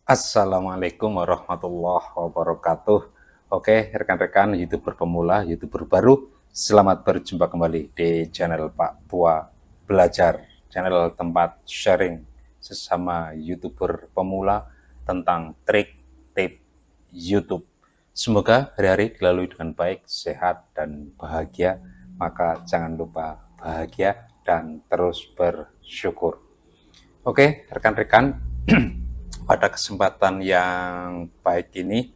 Assalamualaikum warahmatullahi wabarakatuh. Oke, rekan-rekan YouTuber pemula, YouTuber baru, selamat berjumpa kembali di channel Pak Tua Belajar, channel tempat sharing sesama YouTuber pemula tentang trik, tip YouTube. Semoga hari-hari dilalui dengan baik, sehat, dan bahagia. Maka jangan lupa bahagia dan terus bersyukur. Oke, rekan-rekan, pada kesempatan yang baik ini,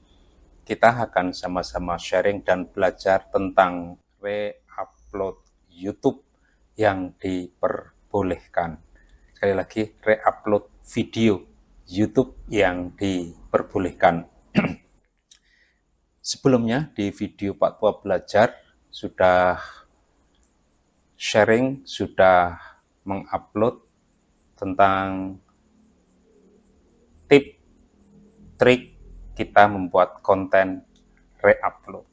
kita akan sama-sama sharing dan belajar tentang re-upload YouTube yang diperbolehkan. Sekali lagi, re-upload video YouTube yang diperbolehkan. Sebelumnya, di video Pak Tua Belajar, sudah sharing, sudah mengupload tentang tip, trik kita membuat konten re-upload.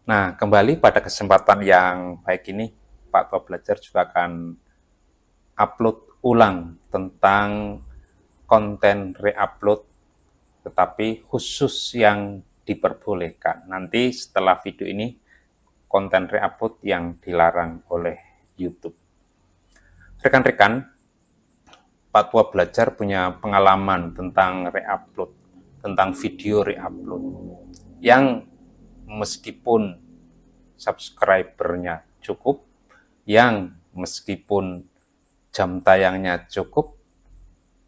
Nah, kembali pada kesempatan yang baik ini, Pak Tua Belajar juga akan upload ulang tentang konten re-upload, tetapi khusus yang diperbolehkan. Nanti setelah video ini, konten re-upload yang dilarang oleh YouTube. Rekan-rekan, Pak Tua Belajar punya pengalaman tentang re-upload, tentang video re-upload, yang meskipun subscribernya cukup, yang meskipun jam tayangnya cukup,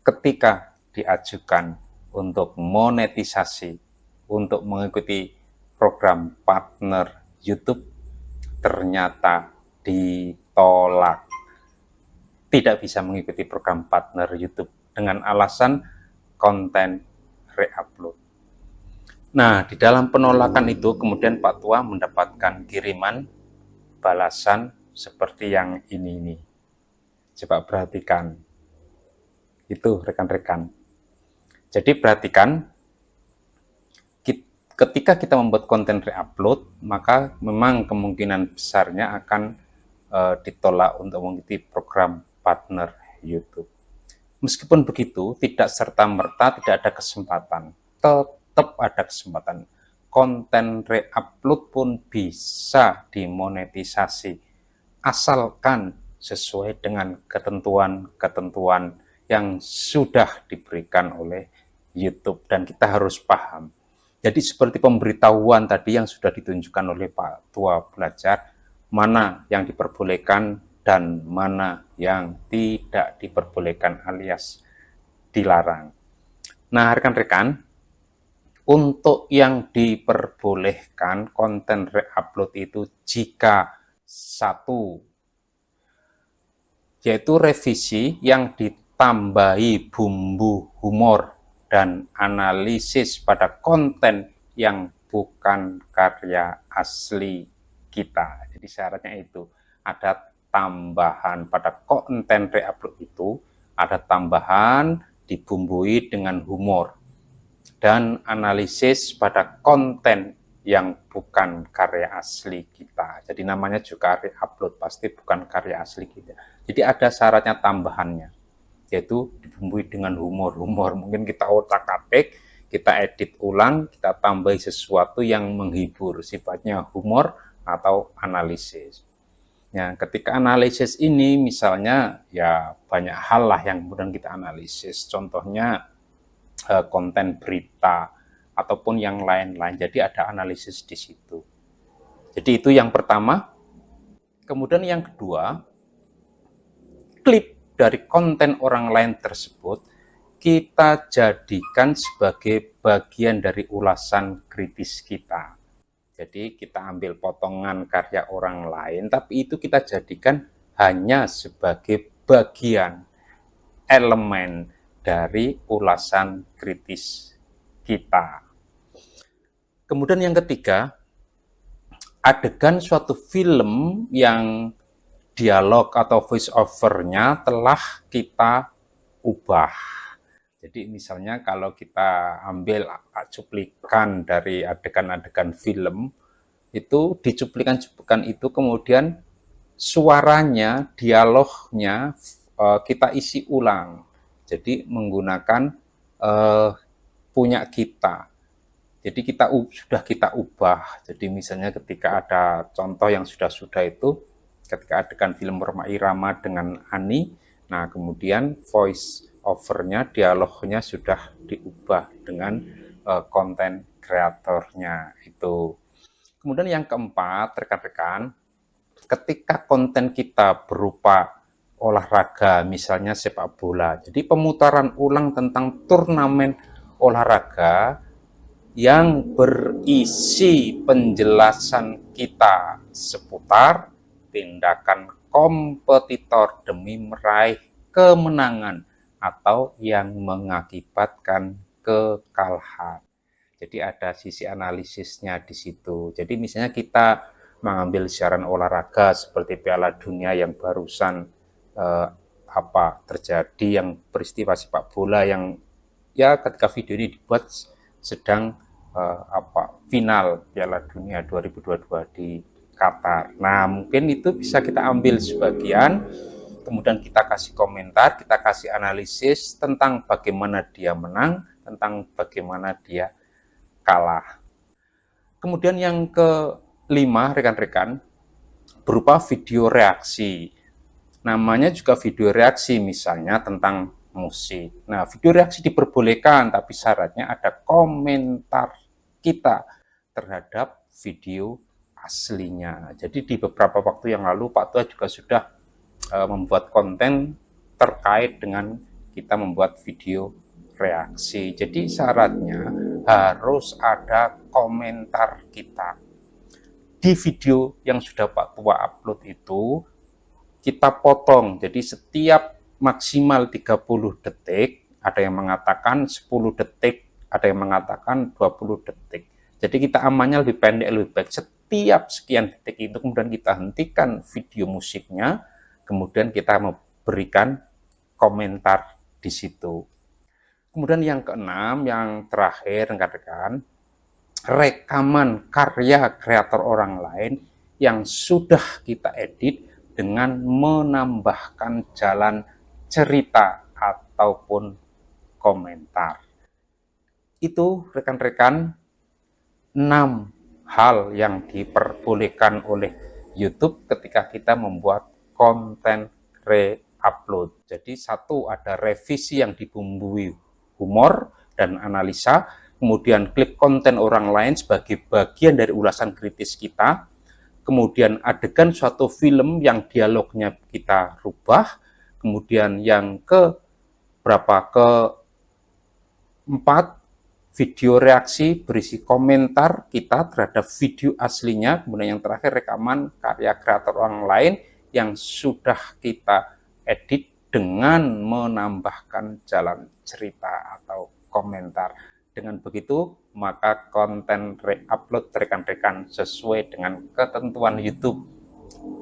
ketika diajukan untuk monetisasi, untuk mengikuti program partner YouTube, ternyata ditolak. Tidak bisa mengikuti program partner YouTube dengan alasan konten re-upload. Nah, di dalam penolakan itu kemudian Pak Tua mendapatkan kiriman balasan seperti yang ini. Coba perhatikan. Itu rekan-rekan. Jadi perhatikan, ketika kita membuat konten re-upload, maka memang kemungkinan besarnya akan ditolak untuk mengikuti program partner YouTube. Meskipun begitu, tidak serta-merta tidak ada kesempatan. Tetap ada kesempatan. Konten re-upload pun bisa dimonetisasi, asalkan sesuai dengan ketentuan-ketentuan yang sudah diberikan oleh YouTube. Dan kita harus paham. Jadi seperti pemberitahuan tadi yang sudah ditunjukkan oleh Pak Tua Belajar, mana yang diperbolehkan dan mana yang tidak diperbolehkan alias dilarang. Nah, rekan-rekan, untuk yang diperbolehkan konten re-upload itu jika satu, yaitu revisi yang ditambahi bumbu humor dan analisis pada konten yang bukan karya asli kita. Jadi syaratnya itu ada tambahan pada konten re-upload itu, ada tambahan dibumbui dengan humor dan analisis pada konten yang bukan karya asli kita. Jadi namanya juga re-upload, pasti bukan karya asli kita. Jadi ada syaratnya tambahannya, yaitu dibumbui dengan humor. Mungkin kita otak-atik, kita edit ulang, kita tambahi sesuatu yang menghibur, sifatnya humor atau analisis. Ya, ketika analisis ini misalnya ya banyak hal lah yang kemudian kita analisis. Contohnya konten berita ataupun yang lain-lain. Jadi ada analisis di situ. Jadi itu yang pertama. Kemudian yang kedua, klip dari konten orang lain tersebut kita jadikan sebagai bagian dari ulasan kritis kita. Jadi kita ambil potongan karya orang lain, tapi itu kita jadikan hanya sebagai bagian, elemen dari ulasan kritis kita. Kemudian yang ketiga, adegan suatu film yang dialog atau voice over-nya telah kita ubah. Jadi misalnya kalau kita ambil cuplikan dari adegan-adegan film, itu di cuplikan-cuplikan itu kemudian suaranya, dialognya kita isi ulang. Jadi menggunakan punya kita. Jadi sudah kita ubah. Jadi misalnya ketika ada contoh yang sudah itu, ketika adegan film Rhoma Irama dengan Ani, nah kemudian voice overnya, dialognya sudah diubah dengan konten kreatornya itu. Kemudian yang keempat, rekan-rekan, ketika konten kita berupa olahraga, misalnya sepak bola, jadi pemutaran ulang tentang turnamen olahraga yang berisi penjelasan kita seputar tindakan kompetitor demi meraih kemenangan atau yang mengakibatkan kekalahan. Jadi ada sisi analisisnya di situ. Jadi misalnya kita mengambil siaran olahraga seperti Piala Dunia yang barusan terjadi, yang peristiwa sepak bola yang ya ketika video ini dibuat sedang final Piala Dunia 2022 di Qatar. Nah, mungkin itu bisa kita ambil sebagian, kemudian kita kasih komentar, kita kasih analisis tentang bagaimana dia menang, tentang bagaimana dia kalah. Kemudian yang kelima, rekan-rekan, berupa video reaksi. Namanya juga video reaksi, misalnya tentang musik. Nah, video reaksi diperbolehkan, tapi syaratnya ada komentar kita terhadap video aslinya. Jadi di beberapa waktu yang lalu Pak Tua juga sudah membuat konten terkait dengan kita membuat video reaksi. Jadi syaratnya harus ada komentar kita. Di video yang sudah Pak Tua upload itu, kita potong. Jadi setiap maksimal 30 detik, ada yang mengatakan 10 detik, ada yang mengatakan 20 detik. Jadi kita amannya lebih pendek, lebih baik. Setiap sekian detik itu kemudian kita hentikan video musiknya, kemudian kita memberikan komentar di situ. Kemudian yang keenam, yang terakhir, rekan-rekan, rekaman karya kreator orang lain yang sudah kita edit dengan menambahkan jalan cerita ataupun komentar. Itu rekan-rekan 6 hal yang diperbolehkan oleh YouTube ketika kita membuat konten re-upload. Jadi satu, ada revisi yang dibumbui humor dan analisa, kemudian klik konten orang lain sebagai bagian dari ulasan kritis kita, kemudian adegan suatu film yang dialognya kita rubah, kemudian yang keempat, video reaksi berisi komentar kita terhadap video aslinya, kemudian yang terakhir rekaman karya kreator orang lain yang sudah kita edit dengan menambahkan jalan cerita atau komentar. Dengan begitu, maka konten re-upload rekan-rekan sesuai dengan ketentuan YouTube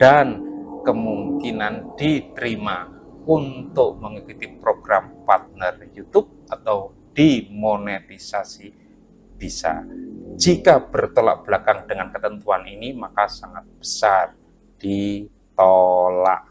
dan kemungkinan diterima untuk mengikuti program partner YouTube atau dimonetisasi bisa. Jika bertolak belakang dengan ketentuan ini, maka sangat besar ditolak.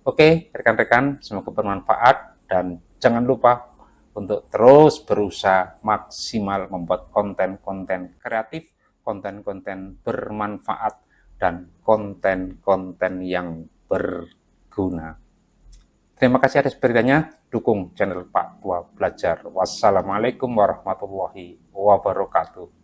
Oke, rekan-rekan, semoga bermanfaat dan jangan lupa untuk terus berusaha maksimal membuat konten-konten kreatif, konten-konten bermanfaat, dan konten-konten yang berguna. Terima kasih atas perhatiannya. Dukung channel Pak Tua Belajar. Wassalamualaikum warahmatullahi wabarakatuh.